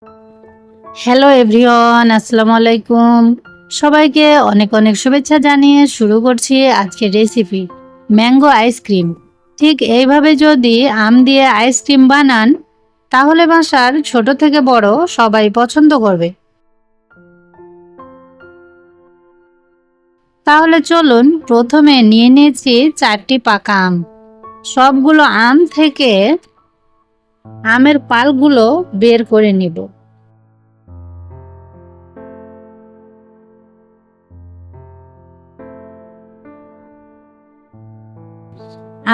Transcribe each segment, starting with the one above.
Hello everyone, আসসালামু আলাইকুম। সবাইকে অনেক অনেক শুভেচ্ছা জানিয়ে শুরু করছি আজকের রেসিপি ম্যাঙ্গো আইসক্রিম। ঠিক এইভাবে যদি আম দিয়ে আইসক্রিম বানান তাহলে বাসার ছোট থেকে বড় সবাই পছন্দ করবে। তাহলে চলুন, প্রথমে নিয়ে নিয়েছি 4টি পাকা আম। সবগুলো আম থেকে আমের পালগুলো বের করে নিব।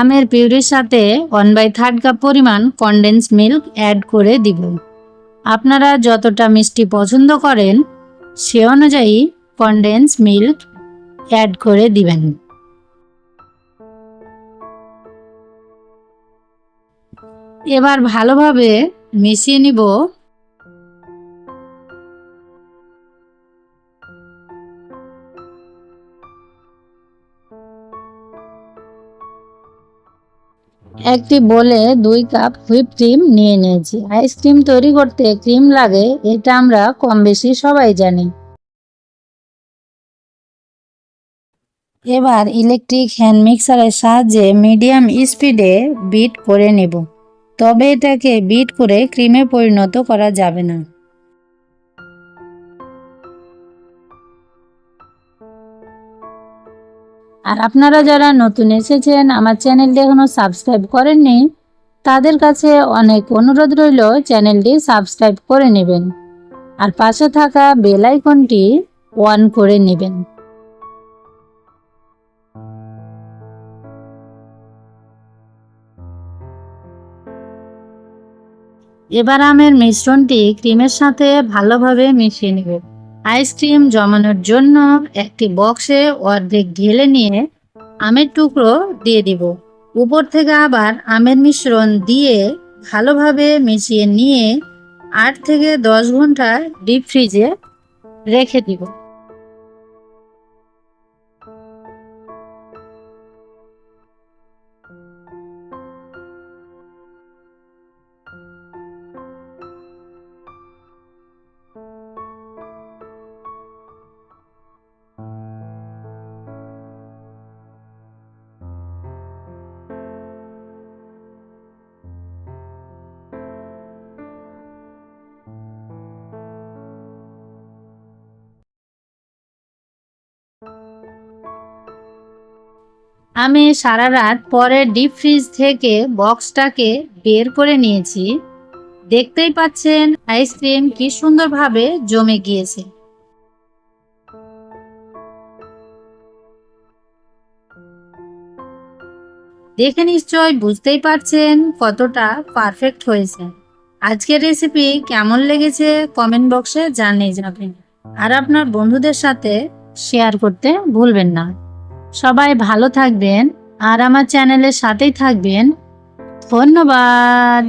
আমের পিউরির সাথে 1/3 কাপ পরিমাণ কনডেন্স মিল্ক অ্যাড করে দিব। আপনারা যতটা মিষ্টি পছন্দ করেন সে অনুযায়ী কনডেন্স মিল্ক অ্যাড করে দিবেন। এবার ভালোভাবে মিশিয়ে নিব। একটি বোলে 2 কাপ হুইপ ক্রিম নিয়ে নিয়েছি। আইসক্রিম তৈরি করতে ক্রিম লাগে, এটা আমরা কম বেশি সবাই জানি। এবার ইলেকট্রিক হ্যান্ড মিক্সারের সাহায্যে মিডিয়াম স্পিডে বিট করে নেব। তবে এটাকে বিট করে ক্রিমে পরিণত করা যাবে না। আর আপনারা যারা নতুন এসেছেন, আমার চ্যানেলটি এখনো সাবস্ক্রাইব করেননি, তাদের কাছে অনেক অনুরোধ রইল চ্যানেলটি সাবস্ক্রাইব করে নেবেন আর পাশে থাকা বেল আইকনটি অন করে নেবেন। এবার আমের মিশ্রণটি ক্রিমের সাথে ভালোভাবে মিশিয়ে নেব। আইসক্রিম জমানোর জন্য একটি বক্সে অর্ধেক ঢেলে নিয়ে আমের টুকরো দিয়ে দিব। উপর থেকে আবার আমের মিশ্রণ দিয়ে ভালোভাবে মিশিয়ে নিয়ে 8 থেকে 10 ঘন্টা ডিপ ফ্রিজে রেখে দিব। আমি সারা রাত পরে ডিপ ফ্রিজ থেকে বক্সটাকে বের করে নিয়েছি। দেখতেই পাচ্ছেন আইসক্রিম কি সুন্দরভাবে জমে গিয়েছে। দেখে নিশ্চয় বুঝতেই পারছেন কতটা পারফেক্ট হয়েছে। আজকের রেসিপি কেমন লেগেছে কমেন্ট বক্সে জানিয়ে যাবেন আর আপনার বন্ধুদের সাথে শেয়ার করতে ভুলবেন না। সবাই ভালো থাকবেন আর আমার চ্যানেলের সাথেই থাকবেন। ধন্যবাদ।